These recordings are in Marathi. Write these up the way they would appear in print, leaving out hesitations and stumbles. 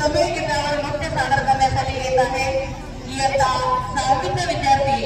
दुर्मिळ गीतावर नृत्य सादर करण्यासाठी येत आहे इयत्ता 6वीचे विद्यार्थी।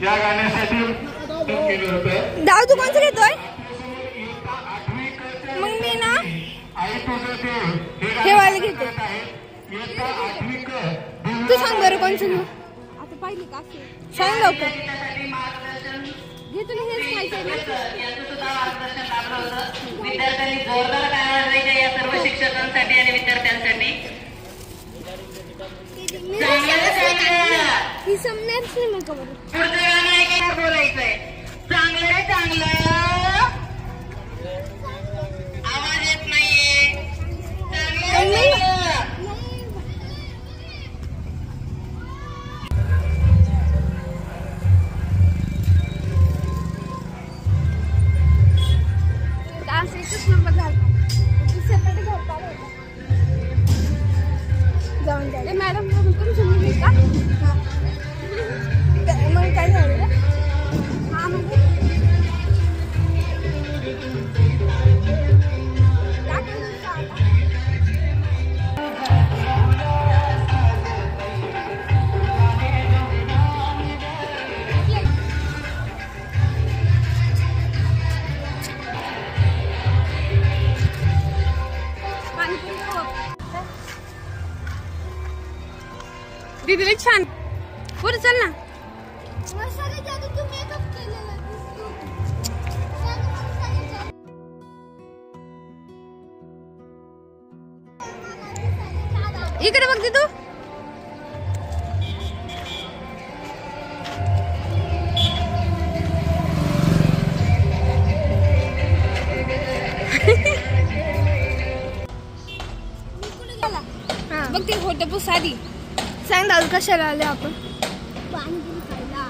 या गाण्यासाठी केलं होतं। दाव तू कोणचं घेतोय? मग मी ना हे वाला घेतो। तू सांग बरं कोणचं घेऊ? आता पाहिली का? सांग लवकर। घे तुला हेच खायचं विद्यार्थ्यांनी जोरदार टाळ्या वाजवायच्या या सर्व शिक्षकांसाठी आणि विद्यार्थ्यांसाठी। ही समजणारच नाही मग बरं। पुढचं गाणं ऐकायला बोलायचंय। चांगलं रे चांगलं, आवाज येत नाहीये। चांगलं डान्स एकच नंबर झाला। दुसऱ्याकडे घर पाहिलं जाऊन जाते मॅडम तुम्ही समजली का? मग काय झालं? हा म्हणजे दीदीला छान पुढे चल ना। इकडे बघ तू बघ ते होते पुसादी सांग दादू कशाला आले आपण? पाणीपुरी खायला।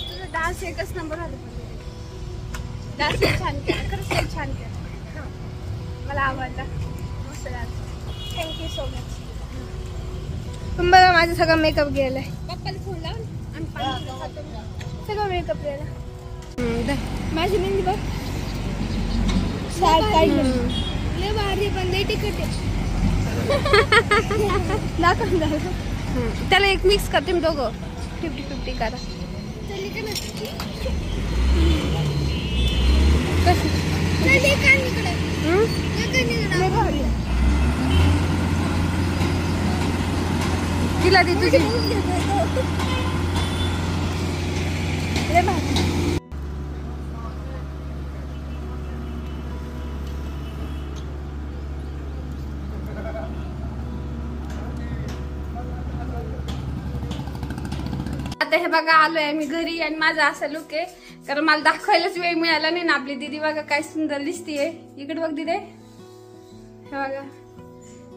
तुझा डान्स एकच नंबर आला। डान्स छान केला, खरंच छान केला। मला आवडला मस्त थँक्यू सो मच. तुम्ही बघा माझं सगळं मेकअप गेलाय. पप्पाला फोन लावून आम्ही सगळं मेकअप गेला. माझी मेहंदी बघ लय भारी पण लय तिखट आहे. दाखव त्याला एक मिक्स करते मी दोघं 50-50 करा. तिला दे तुझी आता हे बघा आलोय आम्ही घरी आणि माझा असा लुक आहे कारण मला दाखवायलाच वेळ मिळाला नाही ना. आपली दीदी बघा काय सुंदर दिसतीये. इकडे बघ दीदी हे बघा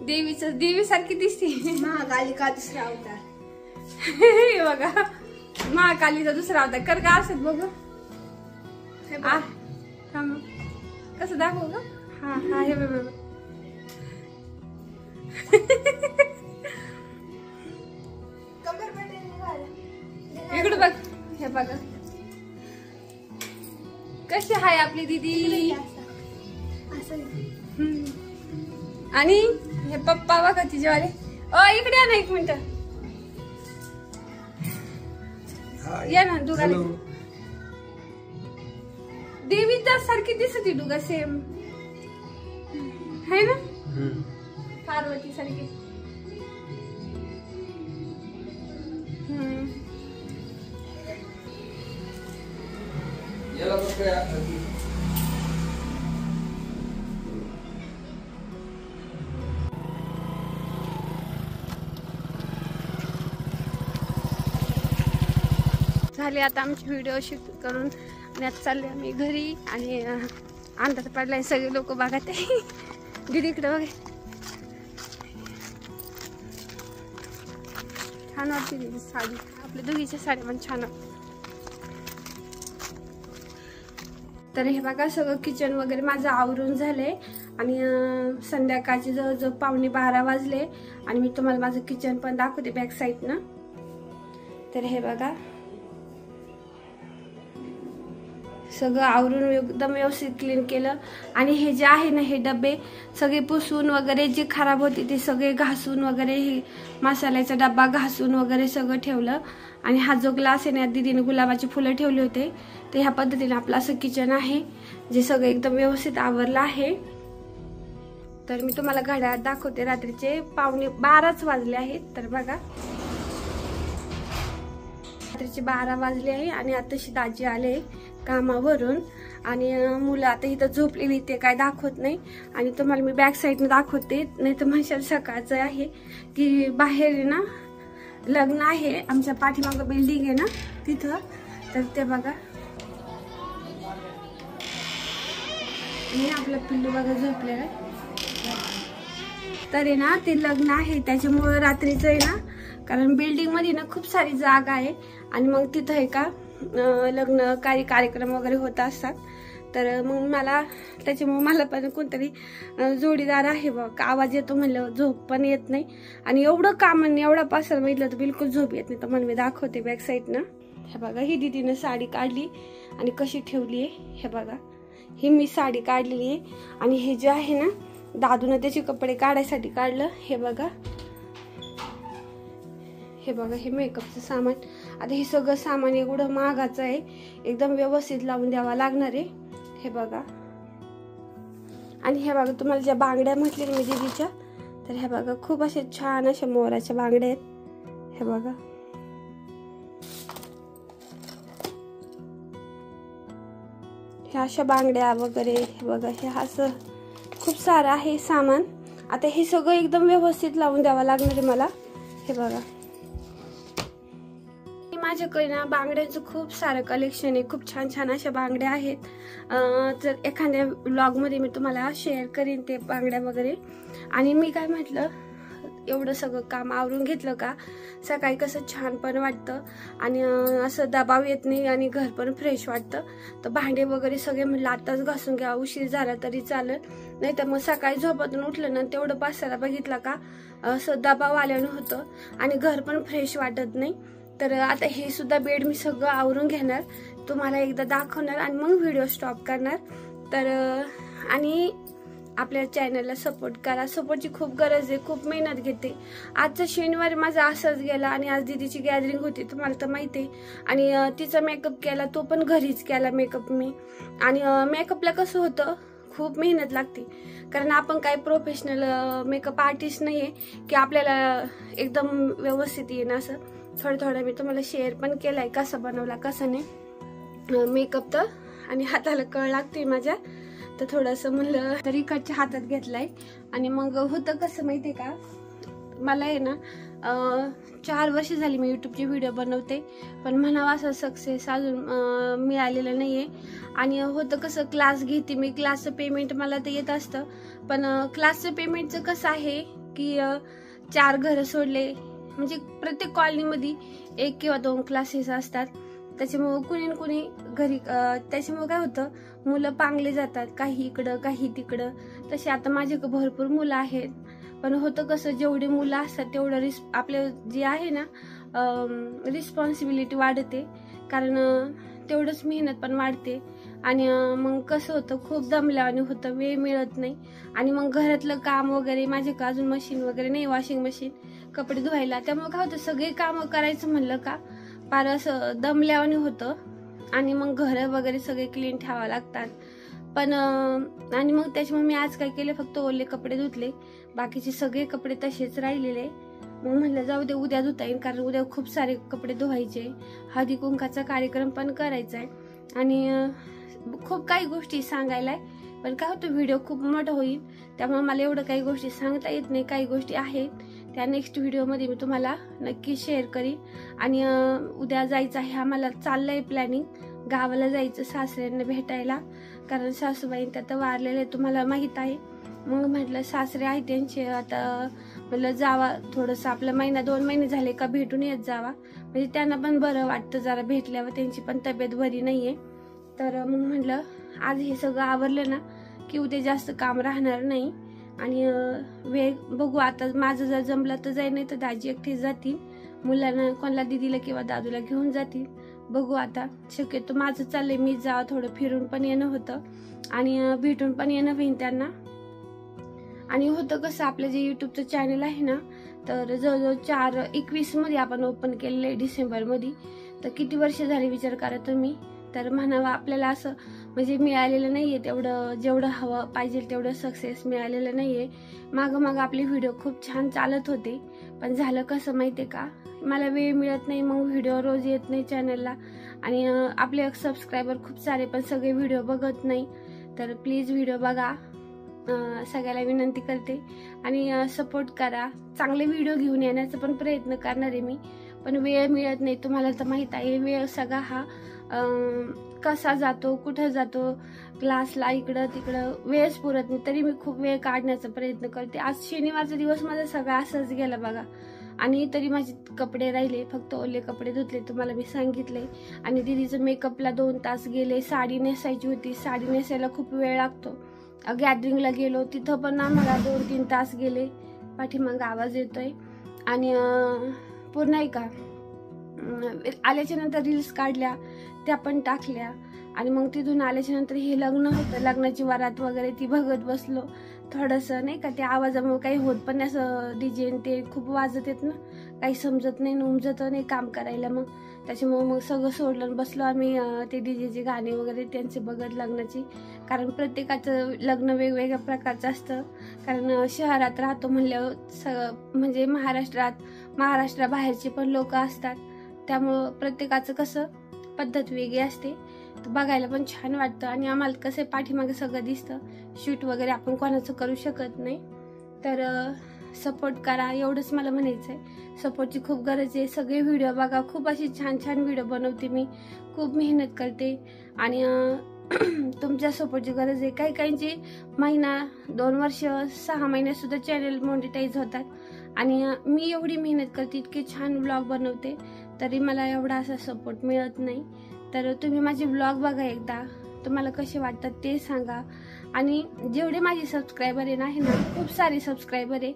देवी सारखी दिसते. महाकालिका दुसरा अवतार. हे बघा महाकालीचा दुसरा अवतार कर का असत बघ कसं दाखवू ग. हा हा हे बघ इकडे बघ हे बघा कशी आहे आपली दीदी. आणि हे पप्पा बघा तिच्यावाले. इकडे या ना एक मिनिट या ना. दुगा देवी तर सारखी दिसती दुगा सेम है ना पार्वती सारखी. झाले आता आमची व्हिडिओ शूट करून आणि आता चालले आम्ही घरी. आणि अंधार पडलाय सगळे लोक बघत आहे. दीदी इकडे बघा छान वाटते दीदी साडी. आपल्या दोघीच्या साड्या पण छान वाटते. तर हे बघा सगळं किचन वगैरे माझं आवरून झालंय आणि संध्याकाळचे जवळजवळ 11:15 वाजले. आणि मी तुम्हाला माझं किचन पण दाखवते बॅक साईड ना. तर हे बघा सगळं आवरून एकदम व्यवस्थित क्लीन केलं. आणि हे जे आहे ना हे डबे सगळे पुसून वगैरे जे खराब होते ते सगळे घासून वगैरे हे मसाल्याचा डब्बा घासून वगैरे सगळं ठेवलं. आणि हा जो ग्लास आहे ना दीदीने गुलाबाची फुलं ठेवले होते ते ह्या पद्धतीने आपलं असं किचन आहे जे सगळं एकदम व्यवस्थित आवरलं आहे. तर मी तुम्हाला घड्याळात दाखवते. रात्रीचे 12:15 वाजले आहेत. तर बघा रात्रीचे 12 वाजले आहे आणि आताशी दाजी आले कामावरून. आणि मुलं आता इथं झोपलेली ते काय दाखवत नाही. आणि तुम्हाला मी बॅक साईडने दाखवते नाही तर म्हणशाल सकाळचं आहे की बाहेर ना लग्न आहे आमच्या पाठीमागं बिल्डिंग आहे ना तिथं. तर ते बघा आपलं पिल्लू बघा झोपलेलं आहे. तर आहे ना ते लग्न आहे त्याच्यामुळे रात्रीचं आहे ना कारण बिल्डिंग मध्ये ना खूप सारी जागा आहे आणि मग तिथं आहे का लग्न कार्यक्रम वगैरे होत असतात. तर मग मला त्याच्यामुळे मला पण कोणतरी जोडीदार आहे बघ. आवाज येतो म्हणलं झोप पण येत नाही. आणि एवढं काम आणि एवढा पासर बघितलं तर बिलकुल झोप येत नाही. तर मला मी दाखवते बॅक साईडनं. हे बघा ही दीदीनं साडी काढली आणि कशी ठेवली आहे हे बघा. ही मी साडी काढलेली आहे आणि हे जे आहे ना दादूनं त्याचे कपडे काढायसाठी काढलं. हे बघा हे बघा हे मेकअपचं सामान. आता हे सगळं सामान एवढं महागाचं आहे एकदम व्यवस्थित लावून द्यावा लागणार आहे. हे बघा आणि हे बघा तुम्हाला ज्या बांगड्या म्हटल्या मी दीदीच्या तर हे बघा खूप अशा छान अशा मोराच्या बांगड्या आहेत. हे बघा ह्या अशा बांगड्या वगैरे. हे बघा हे असं खूप सारं आहे सामान. आता हे सगळं एकदम व्यवस्थित लावून द्यावं लागणार आहे मला. हे बघा माझ्याकडे ना बांगड्यांचं खूप सारं कलेक्शन आहे. खूप छान छान अशा बांगड्या आहेत. जर एखाद्या व्लॉगमध्ये मी तुम्हाला शेअर करीन ते बांगड्या वगैरे. आणि मी काय म्हटलं एवढं सगळं काम आवरून घेतलं का सकाळी कसं छान पण वाटतं आणि असं दबाव येत नाही आणि घर पण फ्रेश वाटतं. तर भांडे वगैरे सगळे म्हणलं आताच घासून घ्या, उशीर झाला तरी चालेल, नाही तर मग सकाळी झोपातून उठलं ना तेवढं पसारा बघितला का असं दबाव आल्यानं होतं आणि घर पण फ्रेश वाटत नाही. तर आता हे सुद्धा बेड मी सगळं आवरून घेणार, तुम्हाला एकदा दाखवणार आणि मग व्हिडिओ स्टॉप करणार. तर आणि आपल्या चॅनलला सपोर्ट करा, सपोर्टची खूप गरज आहे, खूप मेहनत घेते. आजचा शनिवार माझा असाच गेला आणि आज दीदीची गॅदरिंग होती तुम्हाला तर माहिती आहे आणि तिचा मेकअप केला, तो पण घरीच केला मेकअप मी. आणि मेकअपला कसं होतं खूप मेहनत लागते, कारण आपण काही प्रोफेशनल मेकअप आर्टिस्ट नाहीये की आपल्याला एकदम व्यवस्थित येणं. असं थोडं मी तुम्हाला शेअर पण केलाय कसा बनवला कसं नाही मेकअप. तर आणि हाताला कळ लागते माझ्या, तर थोडंसं म्हणलं तरी इकडच्या हातात घेतलाय. आणि मग होतं कसं माहितीये का, मला आहे ना 4 वर्ष झाली मी युट्यूबचे व्हिडिओ बनवते, पण म्हणावा असं सक्सेस अजून मिळालेलं नाहीये. आणि होतं कसं क्लास घेते मी, क्लासचं पेमेंट मला तर येत असतं, पण क्लासचं पेमेंटचं कसं आहे की 4 घरं सोडले म्हणजे प्रत्येक कॉलनीमध्ये 1 किंवा 2 क्लासेस असतात, त्याच्यामुळं कुणी न कुणी घरी त्याच्यामुळं काय होतं मुलं पांगले जातात, काही इकडं काही तिकडं. तसे आता माझ्याकडे भरपूर मुलं आहेत, पण होतं कसं जेवढे मुलं असतात तेवढं आपलं जे आहे ना रिस्पॉन्सिबिलिटी वाढते, कारण तेवढंच मेहनत पण वाढते. आणि मग कसं होतं खूप दमल्याने होतं, वेळ मिळत नाही. आणि मग घरातलं काम वगैरे माझ्याकडे अजून मशीन वगैरे नाही, वॉशिंग मशीन कपडे धुवायला, त्यामुळे काय होतं सगळे कामं करायचं म्हणलं का फार असं दमल्याने होतं आणि मग घर वगैरे सगळे क्लीन ठेवावं लागतात. पण आणि मग त्याच्यामुळे मी आज काय केले, फक्त ओले कपडे धुतले, बाकीचे सगळे कपडे तसेच राहिलेले. मग म्हणलं जाऊ दे उद्या धुता येईल, कारण उद्या खूप सारे कपडे धुवायचे, हळदी कुंकाचा कार्यक्रम पण करायचा आहे आणि खूप काही गोष्टी सांगायला आहे. पण काय होतं व्हिडिओ खूप मोठा होईल, त्यामुळे मला एवढं काही गोष्टी सांगता येत नाही. काही गोष्टी आहेत त्या नेक्स्ट व्हिडिओमध्ये मी तुम्हाला नक्की शेअर करीन. आणि उद्या जायचं आहे आम्हाला, चाललंय प्लॅनिंग गावाला जायचं सासऱ्यांना भेटायला, कारण सासूबाई त्यात वारलेले तुम्हाला माहित आहे. मग म्हटलं सासरे आहे त्यांचे, आता म्हटलं जावा थोडंसं, आपला 1-2 महिने झाले का भेटून येत जावा, म्हणजे त्यांना पण बरं वाटतं जरा भेटल्यावर, त्यांची पण तब्येत बरी नाहीये. तर मग म्हटलं आज हे सगळं आवरलं ना की उद्या जास्त काम राहणार नाही. आणि वेळ बघू आता, माझं जर जमलं तर जाईल, नाही तर दाजी एकटीच जातील, मुलांना कोणाला दीदीला किंवा दादूला घेऊन जातील, बघू आता. शक्यतो माझं चाललंय मी जावं, थोडं फिरून पण येणं होतं आणि भेटून पण येणं होईल त्यांना. आणि होतं कसं आपलं जे युट्यूबचं चॅनल आहे ना, तर जवळजवळ 4/21 मध्ये आपण ओपन केलेलं आहे, डिसेंबरमध्ये. तर किती वर्ष झाली विचार करा तुम्ही. तर म्हणावं आपल्याला असं म्हणजे मिळालेलं नाहीये तेवढं, जेवढं हवं पाहिजे तेवढं सक्सेस मिळालेलं नाहीये. मागं आपले व्हिडिओ खूप छान चालत होते, पण झालं कसं माहितीये का, मला वेळ मिळत नाही, मग व्हिडिओ रोज येत नाही चॅनलला. आणि आपले सबस्क्रायबर खूप सारे, पण सगळे व्हिडिओ बघत नाही. तर प्लीज व्हिडिओ बघा, सगळ्याला विनंती करते आणि सपोर्ट करा. चांगले व्हिडिओ घेऊन येण्याचा पण प्रयत्न करणार आहे मी, पण वेळ मिळत नाही. तुम्हाला तर माहित आहे वेळ सगळा हा कसा जातो, कुठं जातो, क्लासला इकडं तिकडं वेळच पुरत नाही. तरी मी खूप वेळ काढण्याचा प्रयत्न करते. आज शनिवारचा दिवस माझा सगळा असाच गेला बघा. आणि तरी माझे कपडे राहिले, फक्त ओले कपडे धुतले तुम्हाला मी सांगितले. आणि दीदीचं मेकअपला 2 तास गेले, साडी नेसायची होती, साडी नेसायला खूप वेळ लागतो. गॅदरिंगला गेलो तिथं पण आम्हाला 2-3 तास गेले. पाठीमागं आवाज येतोय. आणि पूर्ण आहे का आल्याच्या नंतर रील्स काढल्या, त्या पण टाकल्या. आणि मग तिथून आल्याच्या नंतर हे लग्न होतं, लग्नाची वरात वगैरे ती बघत बसलो थोडंसं, नाही का. त्या आवाजामुळे काही होत पण नाही, असं डीजे ते खूप वाजत येत ना, काही समजत नाही, उमजत नाही काम करायला. मग त्याच्यामुळे मग सगळं सोडलं, बसलो आम्ही ते डीजेचे गाणे वगैरे त्यांचे बघत लग्नाची. कारण प्रत्येकाचं लग्न वेगवेगळ्या प्रकारचं असतं, कारण शहरात राहतो म्हणल्यावर म्हणजे महाराष्ट्राबाहेरचे पण लोक असतात, त्यामुळं प्रत्येकाचं कसं पद्धत वेगळी असते. तर बघायला पण छान वाटतं. आणि आम्हाला कसं पाठीमागे सगळं दिसतं, शूट वगैरे आपण कोणाचं करू शकत नाही. तर सपोर्ट करा, एवढंच मला म्हणायचं आहे. सपोर्टची खूप गरज आहे. सगळे व्हिडिओ बघा, खूप अशी छान छान व्हिडिओ बनवते मी, खूप मेहनत करते. आणि तुमच्या सपोर्टची गरज आहे. काही काहींची 1-2 वर्ष 6 महिन्यात सुद्धा चॅनल मॉनिटाईज होतात आणि मी एवढी मेहनत करते, इतके छान व्लॉग बनवते, तरी मला एवढा असा सपोर्ट मिळत नाही. तर तुम्ही माझे व्लॉग बघा एकदा, तुम्हाला कसे वाटतात ते सांगा. आणि जेवढे माझे सबस्क्रायबर आहे ना, खूप सारे सबस्क्रायबर आहे,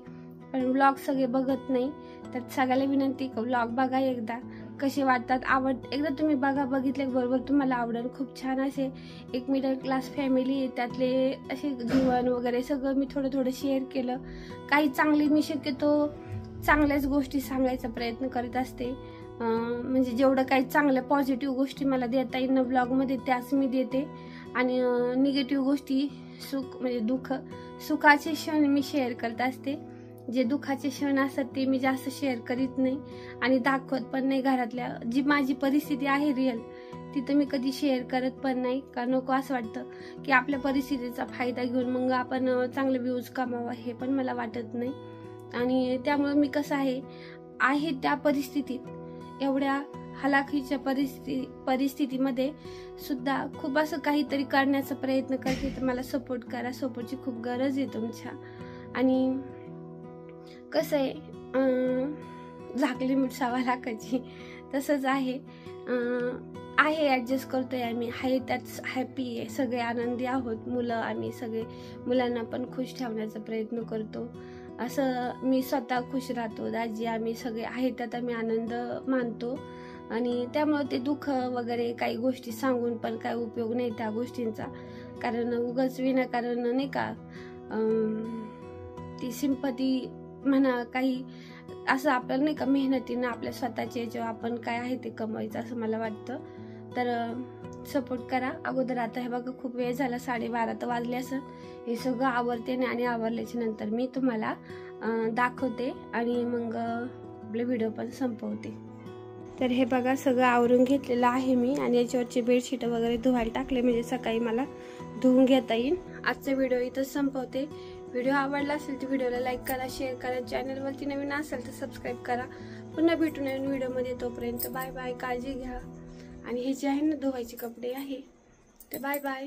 पण व्लॉग सगळे बघत नाही. तर सगळ्याला विनंती, व्लॉग बघा एकदा, कसे वाटतात, एकदा तुम्ही बघा, बघितल्याबरोबर तुम्हाला आवडेल. खूप छान असे एक मिडल क्लास फॅमिली, त्यातले असे जीवन वगैरे सगळं मी थोडं थोडं शेअर केलं. काही चांगली, मी शक्यतो चांगल्याच गोष्टी सांगायचा प्रयत्न करत असते. म्हणजे जेवढं काही चांगल्या पॉझिटिव्ह गोष्टी मला देता येईल ना ब्लॉगमध्ये, त्याच मी देते. आणि निगेटिव्ह गोष्टी, म्हणजे सुखाचे क्षण मी शेअर करत असते. जे दुःखाचे क्षण असतात ते मी जास्त शेअर करीत नाही आणि दाखवत पण नाही. घरातल्या जी माझी परिस्थिती आहे रिअल, ती तर मी कधी शेअर करत पण नाही. का नको असं वाटतं की आपल्या परिस्थितीचा फायदा घेऊन मग आपण चांगले व्ह्यूज कमावा, हे पण मला वाटत नाही. आणि त्यामुळे मी कसं आहे त्या परिस्थितीत, एवढ्या हलाखीच्या परिस्थितीमध्ये सुद्धा खूप असं काहीतरी करण्याचा प्रयत्न करते. तर मला सपोर्ट करा, सपोर्टची खूप गरज आहे तुमच्या. आणि कसं आहे, झाकली मीठ सावा लाखाची, तसंच आहे. ॲडजस्ट करतोय आम्ही, त्यात हॅपी आहे, सगळे आनंदी आहोत. मुलं, आम्ही सगळे मुलांना पण खुश ठेवण्याचा प्रयत्न करतो. असं मी स्वतः खुश राहतो, दाजी, आम्ही सगळे त्यात आम्ही आनंद मानतो. आणि त्यामुळे ते दुःख वगैरे काही गोष्टी सांगून पण काय उपयोग नाही त्या गोष्टींचा. कारण उगाच विनाकारण नाही का ती सिंपती म्हणा, काही असं आपल्याला नाही का मेहनतीनं आपल्या स्वतःच्या याच्यावर आपण काय आहे ते कमवायचं, असं मला वाटतं. तर सपोर्ट करा. अगोदर आता हे बघा, खूप वेळ झाला, 12:30 तर वाजले असं. हे सगळं आवरते आणि आवरल्याच्या नंतर मी तुम्हाला दाखवते आणि मग आपले व्हिडिओ पण संपवते. तर हे बघा, सगळं आवरून घेतलेलं आहे मी आणि याच्यावरचे बेडशीट वगैरे धुवायला टाकले, म्हणजे सकाळी मला धुवून घेता येईल. आजचा व्हिडिओ इथंच संपवते. व्हिडिओ आवडला असेल तर व्हिडिओला लाईक करा, शेअर करा. चॅनलवरती नवीन असेल तर सबस्क्राईब करा. पुन्हा भेटू नवीन व्हिडिओमध्ये. तोपर्यंत बाय बाय, काळजी घ्या. आणि हे जे आहे ना धुवायचे कपडे आहे, ते बाय बाय.